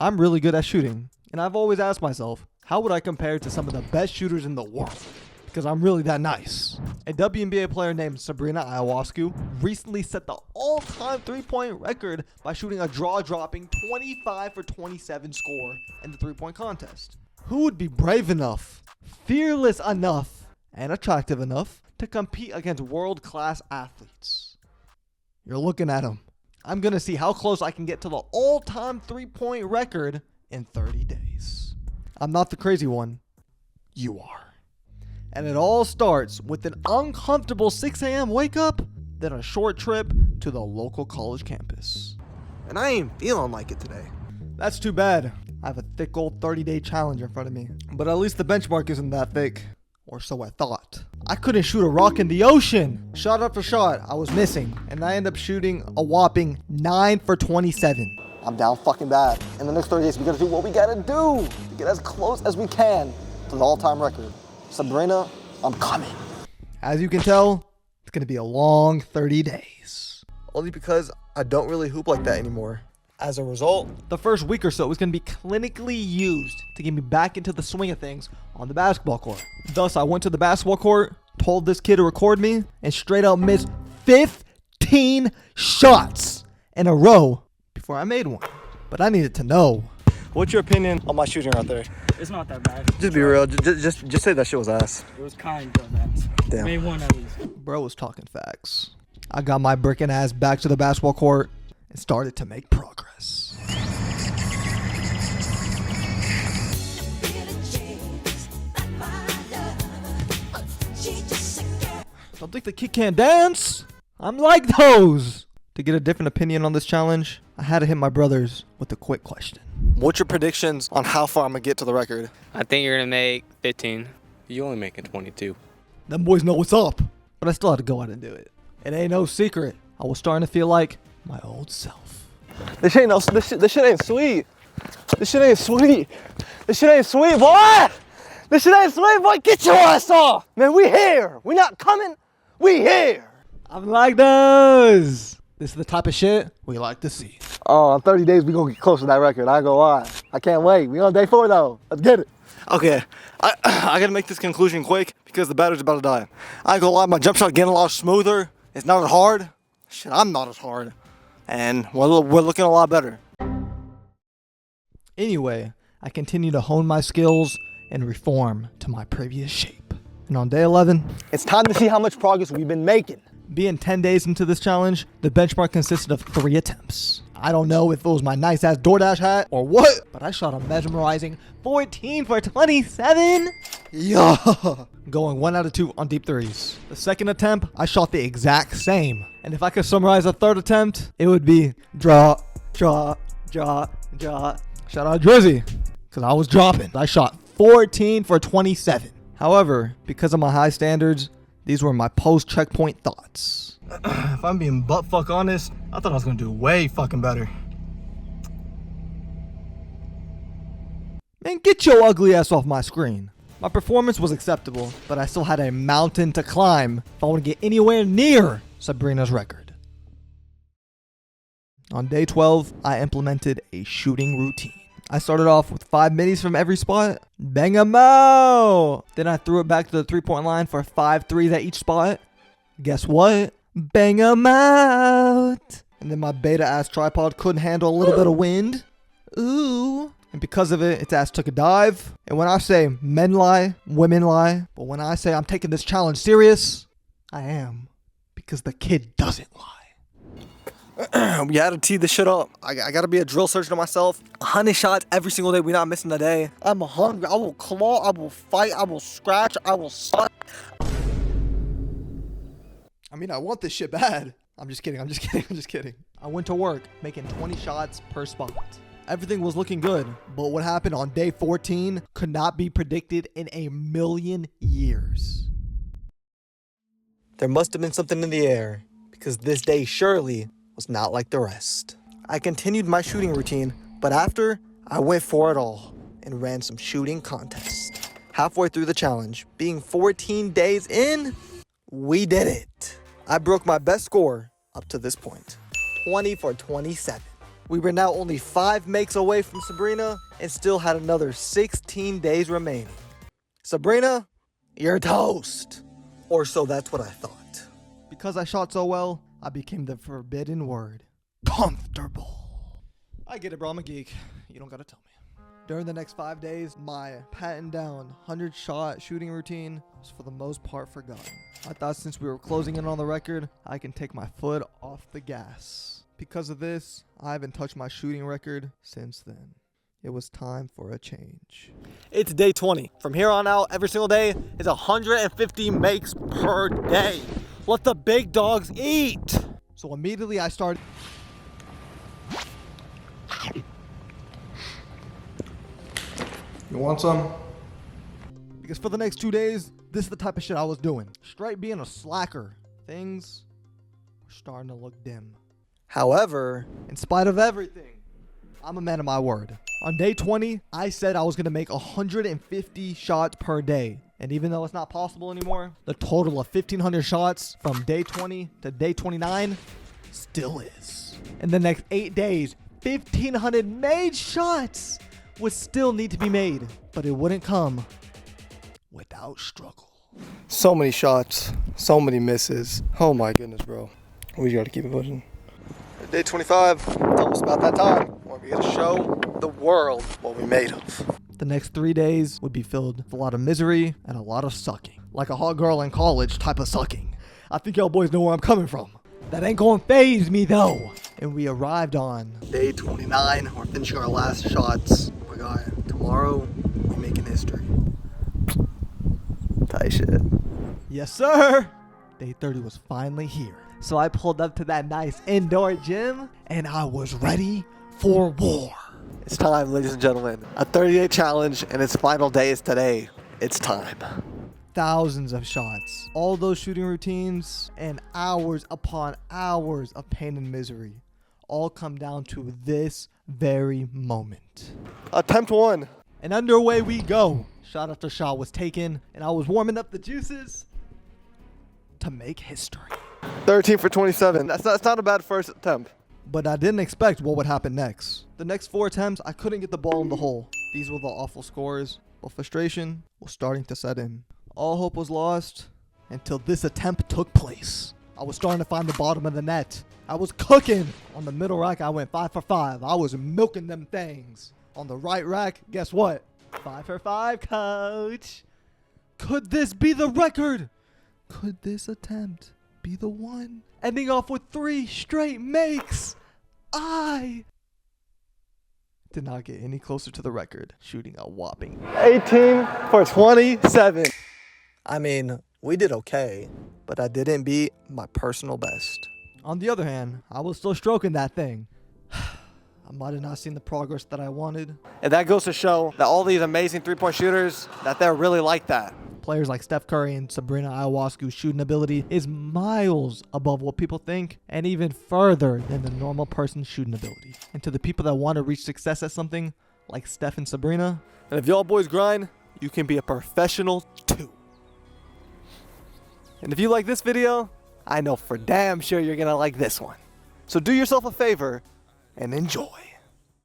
I'm really good at shooting, and I've always asked myself, how would I compare to some of the best shooters in the world? Because I'm really that nice. A WNBA player named Sabrina Ionescu recently set the all-time three-point record by shooting a draw-dropping 25 for 27 score in the three-point contest. Who would be brave enough, fearless enough, and attractive enough to compete against world-class athletes? You're looking at him. I'm going to see how close I can get to the all-time three-point record in 30 days. I'm not the crazy one. You are. And it all starts with an uncomfortable 6 a.m. wake up, then a short trip to the local college campus. And I ain't feeling like it today. That's too bad. I have a thick old 30-day challenge in front of me. But at least the benchmark isn't that thick. Or so I thought. I couldn't shoot a rock in the ocean. Shot after shot, I was missing. And I ended up shooting a whopping 9 for 27. I'm down fucking bad. In the next 30 days, we gotta do what we gotta do to get as close as we can to the all-time record. Sabrina, I'm coming. As you can tell, it's gonna be a long 30 days. Only because I don't really hoop like that anymore. As a result, the first week or so is gonna be clinically used to get me back into the swing of things on the basketball court. Thus, I went to the basketball court, told this kid to record me, and straight up missed 15 shots in a row before I made one. But I needed to know. what's your opinion on my shooting right there? It's not that bad. Just be real. Just say that shit was ass. It was kind of ass. Damn. Made one at least. Bro was talking facts. I got my brickin' ass back to the basketball court and started to make progress. Don't think the kid can't dance? I'm like those. To get a different opinion on this challenge, I had to hit my brothers with a quick question. What's your predictions on how far I'm gonna get to the record? I think you're gonna make 15. You only making 22. Them boys know what's up. But I still had to go out and do it. It ain't no secret. I was starting to feel like my old self. This shit ain't sweet. This shit ain't sweet. This shit ain't sweet, boy. This shit ain't sweet, boy. Get your ass off. Man, we here. We not coming. We here. I'm like those. This is the type of shit we like to see. Oh, in 30 days, we gonna get close to that record. I ain't gonna lie. I can't wait. We on day 4 though. Let's get it. Okay, I gotta make this conclusion quick because the battery's about to die. I ain't gonna lie, my jump shot getting a lot smoother. It's not as hard. Shit, I'm not as hard. And we're looking a lot better. Anyway, I continue to hone my skills and reform to my previous shape. And on day 11, It's time to see how much progress we've been making. being 10 days into this challenge, the benchmark consisted of 3 attempts. I don't know if it was my nice ass DoorDash hat or what, but I shot a mesmerizing 14 for 27. Yeah. Going 1 out of 2 on deep threes. The second attempt, I shot the exact same. And if I could summarize a third attempt, it would be draw, draw, draw, draw. Shout out Drizzy, because I was dropping. I shot 14 for 27. However, because of my high standards, these were my post-checkpoint thoughts. If I'm being butt-fuck honest, I thought I was gonna do way fucking better. Man, get your ugly ass off my screen. My performance was acceptable, but I still had a mountain to climb if I want to get anywhere near Sabrina's record. On day 12, I implemented a shooting routine. I started off with 5 minis from every spot. Bang 'em out! Then I threw it back to the 3-point line for 5 threes at each spot. Guess what? Bang 'em out! And then my beta ass tripod couldn't handle a little bit of wind. Ooh. And because of it, its ass took a dive. And when I say men lie, women lie. But when I say I'm taking this challenge serious, I am. Because the kid doesn't lie. We had to tee this shit up. I gotta be a drill sergeant to myself. 100 shots every single day. We're not missing a day. I'm hungry. I will claw. I will fight. I will scratch. I will suck. I mean, I want this shit bad. I'm just kidding. I went to work making 20 shots per spot. Everything was looking good. But what happened on day 14 could not be predicted in a million years. There must have been something in the air, because this day surely was not like the rest. I continued my shooting routine, but after, I went for it all and ran some shooting contests. Halfway through the challenge, being 14 days in, we did it. I broke my best score up to this point, 20 for 27. We were now only 5 makes away from Sabrina and still had another 16 days remaining. Sabrina, you're toast. Or so that's what I thought. Because I shot so well, I became the forbidden word. Comfortable. I get it, bro. I'm a geek. You don't gotta tell me. During the next 5 days, my patting down 100-shot shooting routine was for the most part forgotten. I thought since we were closing in on the record, I can take my foot off the gas. Because of this, I haven't touched my shooting record since then. It was time for a change. It's day 20. From here on out, every single day is 150 makes per day. Let the big dogs eat. So immediately I started. You want some? Because for the next 2 days, this is the type of shit I was doing. Straight being a slacker. Things were starting to look dim. However, In spite of everything, I'm a man of my word. On day 20, I said I was going to make 150 shots per day. And even though it's not possible anymore, the total of 1,500 shots from day 20 to day 29 still is. In the next 8 days, 1,500 made shots would still need to be made, but it wouldn't come without struggle. so many shots, so many misses. Oh my goodness, bro. We gotta keep it pushing. Day 25, it's almost about that time where we gotta show the world what we made of. The next 3 days would be filled with a lot of misery and a lot of sucking. Like a hot girl in college type of sucking. I think y'all boys know where I'm coming from. That ain't gonna phase me though. And we arrived on Day 29, we're finishing our last shots. Oh my god, tomorrow, we're making history. Tight shit. Yes, sir. Day 30 was finally here. So I pulled up to that nice indoor gym and I was ready for war. It's time, ladies and gentlemen. A 30-day challenge, and its final day is today. It's time. Thousands of shots, all those shooting routines, and hours upon hours of pain and misery all come down to this very moment. Attempt 1. And underway we go. Shot after shot was taken, and I was warming up the juices to make history. 13 for 27. That's not a bad first attempt. But I didn't expect what would happen next. The next 4 attempts, I couldn't get the ball in the hole. These were the awful scores, but frustration was starting to set in. All hope was lost until this attempt took place. I was starting to find the bottom of the net. I was cooking. On the middle rack, I went 5 for 5. I was milking them things. On the right rack, guess what? 5 for 5, coach. Could this be the record? Could this attempt be the one? Ending off with 3 straight makes. I did not get any closer to the record, shooting a whopping 18 for 27. I mean, we did okay, but I didn't beat my personal best. On the other hand, I was still stroking that thing. I might have not seen the progress that I wanted. And that goes to show that all these amazing three-point shooters, that they're really like that. Players like Steph Curry and Sabrina Iowaski's shooting ability is miles above what people think and even further than the normal person's shooting ability. And to the people that want to reach success at something like Steph and Sabrina, And if y'all boys grind, you can be a professional too. And if you like this video, I know for damn sure you're gonna like this one. So do yourself a favor and enjoy.